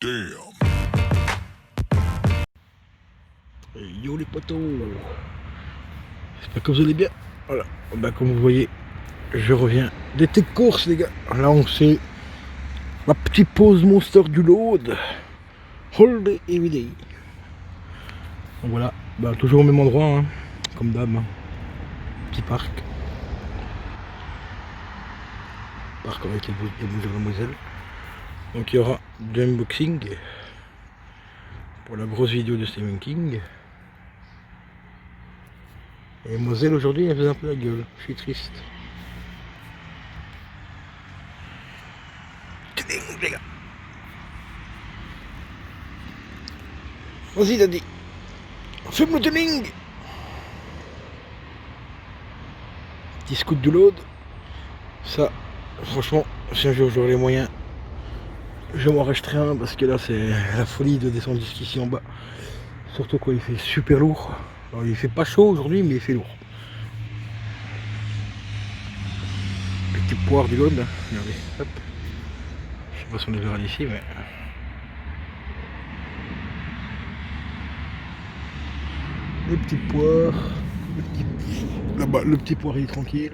Damn. Yo les potos, j'espère que vous allez bien. Voilà, bah, comme vous voyez, je reviens d'été de course les gars. Là on fait la petite pause monster du load. Hold day everyday. Donc voilà, bah, toujours au même endroit, hein, comme d'hab. Hein. Petit parc. Parc avec les bouges mademoiselle. Donc il y aura de l'unboxing pour la grosse vidéo de Stephen King. Et Moselle aujourd'hui elle faisait un peu la gueule, je suis triste. Tuning les gars. Vas-y Daddy, fume le tuning. Petit scoot de load. Ça, franchement, si un jour j'aurai les moyens, je m'en rachèterai un parce que là c'est la folie de descendre jusqu'ici en bas. Surtout quand il fait super lourd. Alors il fait pas chaud aujourd'hui mais il fait lourd. Petit poire du load là, regardez, hop. Je sais pas si on les verra d'ici mais. Les petites poires, là-bas le petit poirier tranquille.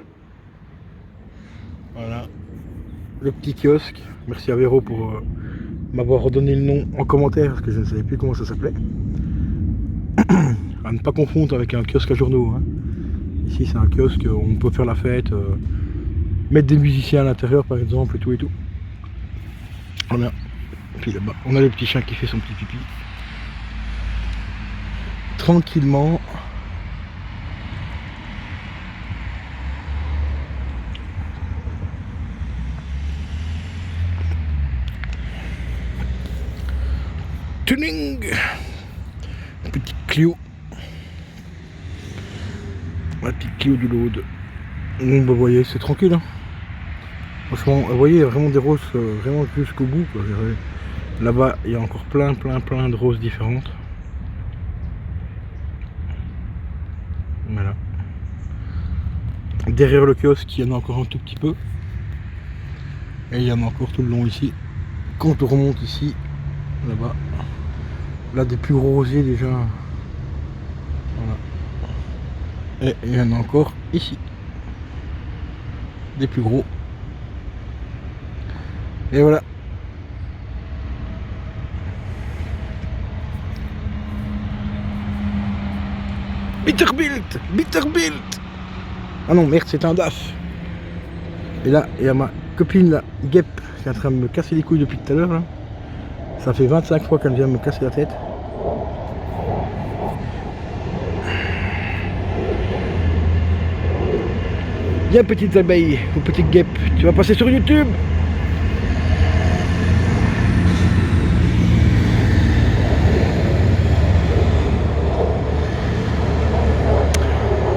Voilà. Le petit kiosque. Merci à Véro pour m'avoir redonné le nom en commentaire parce que je ne savais plus comment ça s'appelait. À ne pas confondre avec un kiosque à journaux. Hein. Ici c'est un kiosque où on peut faire la fête, mettre des musiciens à l'intérieur par exemple et tout et tout. Voilà. Et puis là-bas on a le petit chien qui fait son petit pipi. Tranquillement. Tuning. Petit Clio. La petite Clio du load. Donc vous voyez c'est tranquille hein. Franchement vous voyez il y a vraiment des roses vraiment jusqu'au bout quoi. Là-bas il y a encore plein de roses différentes. Voilà. Derrière le kiosque il y en a encore un tout petit peu. Et il y en a encore tout le long ici. Quand on remonte ici, là-bas, là des plus gros rosiers déjà. Voilà. Et il y en a encore ici. Des plus gros. Et voilà. Bitterbilt. Ah non merde c'est un DAF. Et là il y a ma copine là, Guep, qui est en train de me casser les couilles depuis tout à l'heure là. Ça fait 25 fois qu'elle vient me casser la tête. Viens petite abeille, ou petite guêpe, tu vas passer sur YouTube.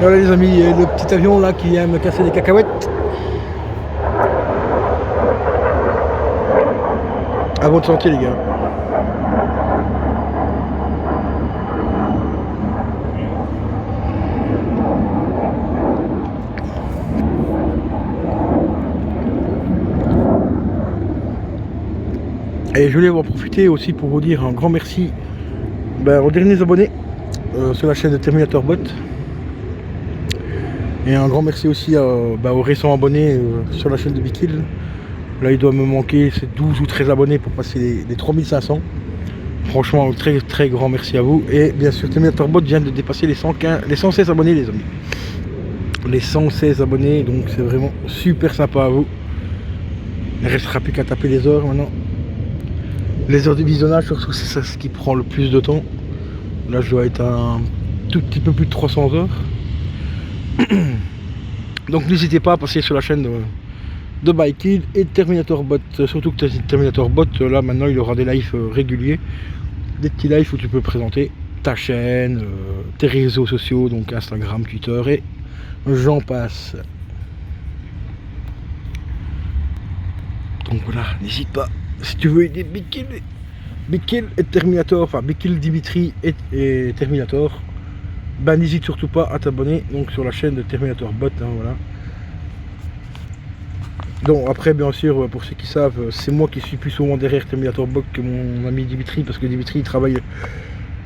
Voilà les amis, le petit avion là qui vient me casser les cacahuètes. À votre santé les gars. Et je voulais en profiter aussi pour vous dire un grand merci aux derniers abonnés sur la chaîne de Terminator Bot. Et un grand merci aussi aux récents abonnés sur la chaîne de Bikil. Là il doit me manquer 12 ou 13 abonnés pour passer les 3500. Franchement très grand merci à vous. Et bien sûr Terminator Bot vient de dépasser les 116 abonnés les amis. Les 116 abonnés, donc c'est vraiment super sympa à vous. Il ne restera plus qu'à taper les heures maintenant. Les heures de visionnage, surtout c'est ça ce qui prend le plus de temps. Là je dois être à un tout petit peu plus de 300 heures. Donc n'hésitez pas à passer sur la chaîne de Bikil et Terminator Bot. Surtout que Terminator Bot, là maintenant il aura des lives réguliers. Des petits lives où tu peux présenter ta chaîne, tes réseaux sociaux, donc Instagram, Twitter et j'en passe. Donc voilà, n'hésite pas. Si tu veux aider Bikil et Terminator, enfin Bikil Dimitri et Terminator, n'hésite surtout pas à t'abonner donc sur la chaîne de Terminator Bot, hein, voilà. Donc après bien sûr pour ceux qui savent, c'est moi qui suis plus souvent derrière Terminator Bug que mon ami Dimitri, parce que Dimitri il travaille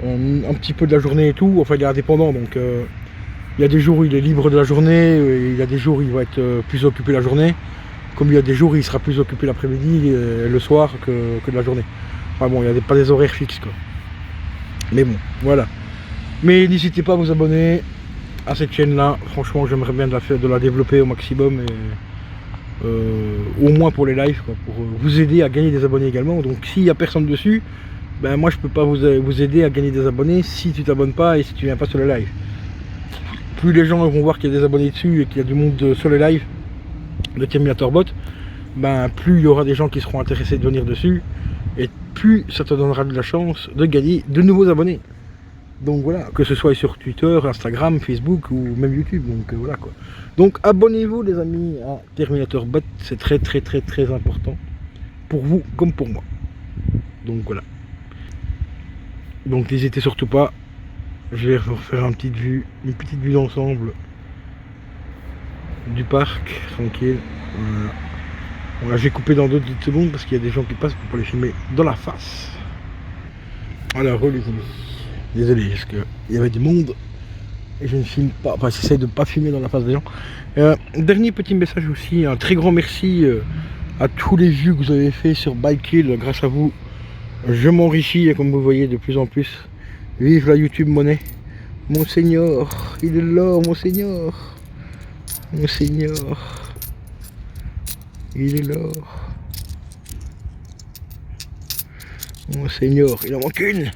un petit peu de la journée et tout, enfin il est indépendant, donc il y a des jours où il est libre de la journée, et il y a des jours où il va être plus occupé la journée, comme il y a des jours où il sera plus occupé l'après-midi et le soir que de la journée. Enfin bon, il n'y a pas des horaires fixes quoi. Mais bon, voilà. Mais n'hésitez pas à vous abonner à cette chaîne là, franchement j'aimerais bien de la développer au maximum, et au moins pour les lives quoi, pour vous aider à gagner des abonnés également. Donc s'il n'y a personne dessus, ben moi je peux pas vous aider à gagner des abonnés si tu t'abonnes pas et si tu viens pas sur le live. Plus les gens vont voir qu'il y a des abonnés dessus et qu'il y a du monde sur le live de Terminator Bot, ben plus il y aura des gens qui seront intéressés de venir dessus, et plus ça te donnera de la chance de gagner de nouveaux abonnés. Donc voilà, que ce soit sur Twitter, Instagram, Facebook ou même YouTube, donc voilà quoi. Donc abonnez-vous les amis à Terminator Bot, c'est très important pour vous comme pour moi. Donc voilà. Donc n'hésitez surtout pas, je vais refaire une petite vue d'ensemble du parc, tranquille. Voilà. Voilà, j'ai coupé dans 2 petites secondes parce qu'il y a des gens qui passent pour les filmer dans la face. Alors les amis, désolé parce qu'il y avait du monde et je ne filme pas, enfin j'essaie de ne pas filmer dans la face des gens. Dernier petit message aussi, un très grand merci à tous les vues que vous avez fait sur Bikehill. Grâce à vous je m'enrichis, comme vous voyez, de plus en plus. Vive la YouTube monnaie. Mon seigneur, il est là, mon seigneur. Mon seigneur, il est là. Mon seigneur, il en manque une.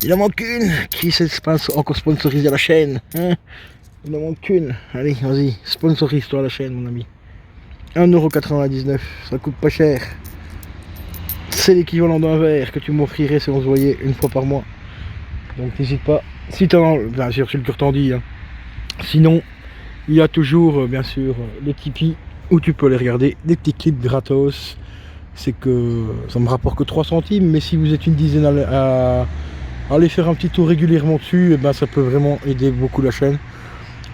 Il en manque une. Qui s'est encore sponsorisé à la chaîne, hein? Il en manque une. Allez, vas-y, sponsorise-toi la chaîne, mon ami. 1,99€, ça coûte pas cher. C'est l'équivalent d'un verre que tu m'offrirais si on se voyait une fois par mois. Donc n'hésite pas. Si t'en as, bien sûr, c'est le cœur t'en dit. Hein. Sinon, il y a toujours, bien sûr, les Tipeee où tu peux les regarder, des petits clips gratos. C'est que ça me rapporte que 3 centimes, mais si vous êtes une dizaine à aller faire un petit tour régulièrement dessus, et ben ça peut vraiment aider beaucoup la chaîne.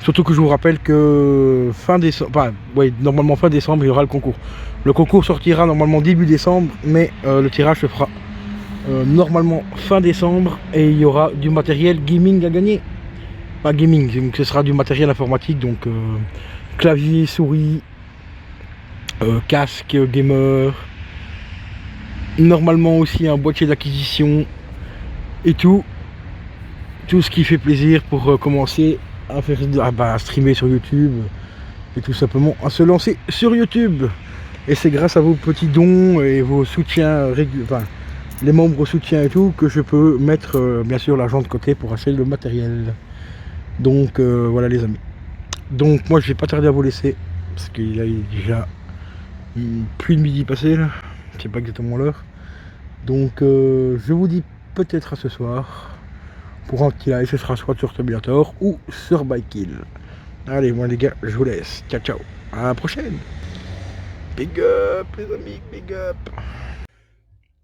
Surtout que je vous rappelle que fin décembre, enfin, ouais, normalement fin décembre, il y aura le concours. Le concours sortira normalement début décembre, mais le tirage se fera normalement fin décembre, et il y aura du matériel gaming à gagner. Pas gaming, donc ce sera du matériel informatique, donc clavier, souris, casque, gamer, normalement aussi un boîtier d'acquisition et tout ce qui fait plaisir pour commencer à faire à streamer sur YouTube et tout simplement à se lancer sur YouTube. Et c'est grâce à vos petits dons et vos soutiens enfin les membres soutiens et tout que je peux mettre bien sûr l'argent de côté pour acheter le matériel. Donc voilà les amis. Donc moi je vais pas tarder à vous laisser parce qu'il est déjà plus de midi passé là. Je sais pas exactement l'heure. Donc je vous dis peut-être à ce soir pour un petit live. Ce sera soit sur Terminator ou sur Bikehill. Allez moi les gars, je vous laisse. Ciao ciao. À la prochaine. Big up les amis, big up.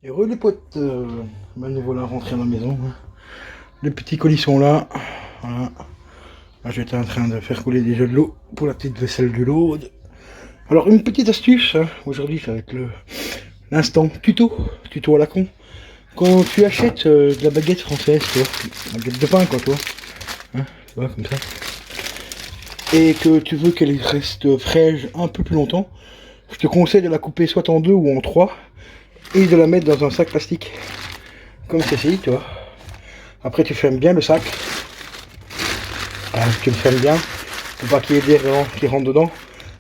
Et re les potes, nous voilà rentrés à la maison. Les petits colis sont là. Voilà. Là j'étais en train de faire couler déjà de l'eau pour la petite vaisselle du load. Alors une petite astuce, hein. Aujourd'hui ça va être l'instant tuto à la con. Quand tu achètes de la baguette française, toi, la baguette de pain quoi, toi, hein, tu vois, comme ça, et que tu veux qu'elle reste fraîche un peu plus longtemps, je te conseille de la couper soit en 2 ou en 3 et de la mettre dans un sac plastique, comme ceci, tu vois. Après tu fermes bien le sac, tu le fermes bien, pour pas qu'il y ait d'air qui rentre dedans,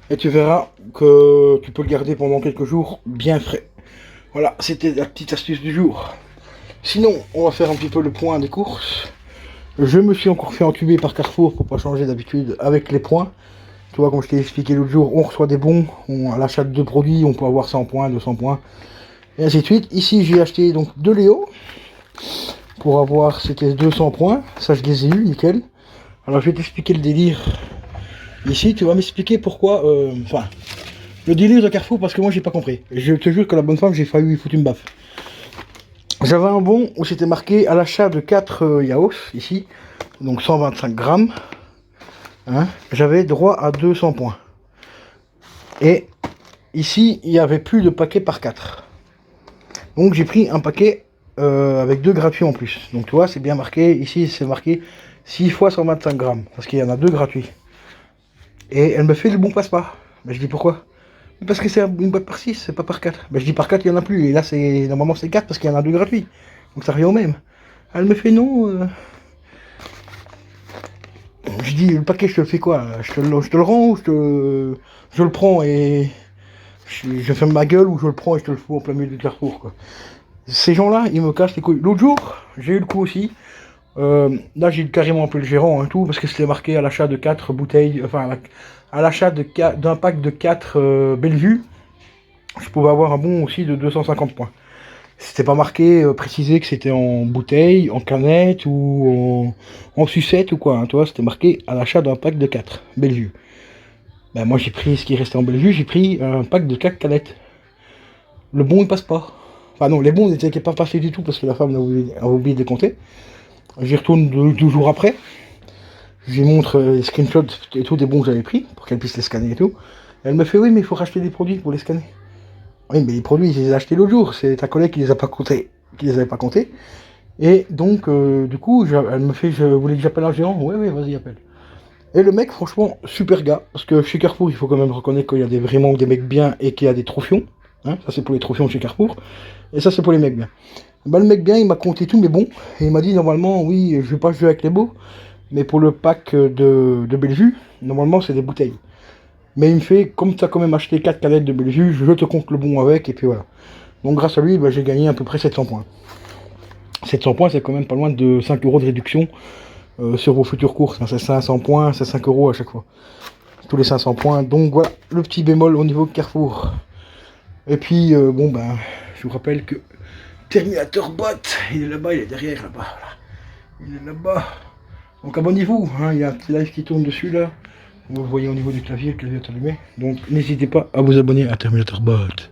et tu verras que tu peux le garder pendant quelques jours bien frais. Voilà, c'était la petite astuce du jour. Sinon, on va faire un petit peu le point des courses. Je me suis encore fait entuber par Carrefour pour pas changer d'habitude avec les points. Tu vois, comme je t'ai expliqué l'autre jour, on reçoit des bons. À l'achat de 2 produits, on peut avoir 100 points, 200 points, et ainsi de suite. Ici, j'ai acheté donc 2 Léo pour avoir ces 200 points. Ça, je les ai eu, nickel. Alors, je vais t'expliquer le délire. Ici, tu vas m'expliquer pourquoi... Enfin, le délire de Carrefour, parce que moi, j'ai pas compris. Je te jure que la bonne femme, j'ai failli lui foutre une baffe. J'avais un bon où c'était marqué à l'achat de 4 yaourts, ici, donc 125 grammes, hein, j'avais droit à 200 points. Et ici, il n'y avait plus de paquet par 4. Donc j'ai pris un paquet avec 2 gratuits en plus. Donc tu vois, c'est bien marqué. Ici, c'est marqué 6 fois 125 grammes. Parce qu'il y en a 2 gratuits. Et elle me fait le bon passe-pas. Ben, je dis pourquoi? Parce que c'est une boîte par 6, c'est pas par 4. Ben, je dis par 4, il n'y en a plus. Et là, normalement, c'est 4 parce qu'il y en a 2 gratuits. Donc ça revient au même. Elle me fait non. Je dis, le paquet, je te le fais quoi? Je te le rends ou je le prends et je ferme ma gueule ou je le prends et je te le fous en plein milieu du carrefour, quoi. Ces gens-là, ils me cassent les couilles. L'autre jour, j'ai eu le coup aussi. Là, j'ai carrément appelé le gérant, tout, parce que c'était marqué à l'achat de 4 bouteilles, enfin, à l'achat d'un pack de 4 Bellevue, je pouvais avoir un bon aussi de 250 points. C'était pas marqué, précisé que c'était en bouteille, en canette ou en sucette ou quoi, tu vois, c'était marqué à l'achat d'un pack de 4 Bellevue. Ben, moi, j'ai pris ce qui restait en Bellevue, j'ai pris un pack de 4 canettes. Le bon, il passe pas. Enfin, non, les bons n'étaient pas passés du tout parce que la femme a oublié de les compter. J'y retourne 2 jours après. Je lui montre les screenshots et tout des bons que j'avais pris pour qu'elle puisse les scanner et tout. Elle me fait oui, mais il faut racheter des produits pour les scanner. Oui, mais les produits, je les ai achetés l'autre jour. C'est ta collègue qui les a pas comptés, qui les avait pas comptés. Et donc, du coup, elle me fait, je voulais que j'appelle un gérant. Ouais, ouais, vas-y, appelle. Et le mec, franchement, super gars. Parce que chez Carrefour, il faut quand même reconnaître qu'il y a vraiment des mecs bien et qu'il y a des trophions. Hein, ça, c'est pour les trophions chez Carrefour. Et ça, c'est pour les mecs bien. Bah, le mec bien, il m'a compté tous mes bons. Et il m'a dit, normalement, oui, je vais pas jouer avec les beaux. Mais pour le pack de Bellevue, normalement, c'est des bouteilles. Mais il me fait, comme tu as quand même acheté 4 canettes de Bellevue, je te compte le bon avec. Et puis voilà. Donc, grâce à lui, bah, j'ai gagné à peu près 700 points. 700 points, c'est quand même pas loin de 5 euros de réduction sur vos futures courses. Hein. C'est 500 points, c'est 5 euros à chaque fois. Tous les 500 points. Donc voilà, le petit bémol au niveau de Carrefour. Et puis, bon, ben, je vous rappelle que Terminator Bot, il est là-bas, il est derrière, là-bas. Voilà. Il est là-bas. Donc abonnez-vous, hein, il y a un petit live qui tourne dessus, là. Vous voyez au niveau du clavier, le clavier est allumé. Donc n'hésitez pas à vous abonner à Terminator Bot.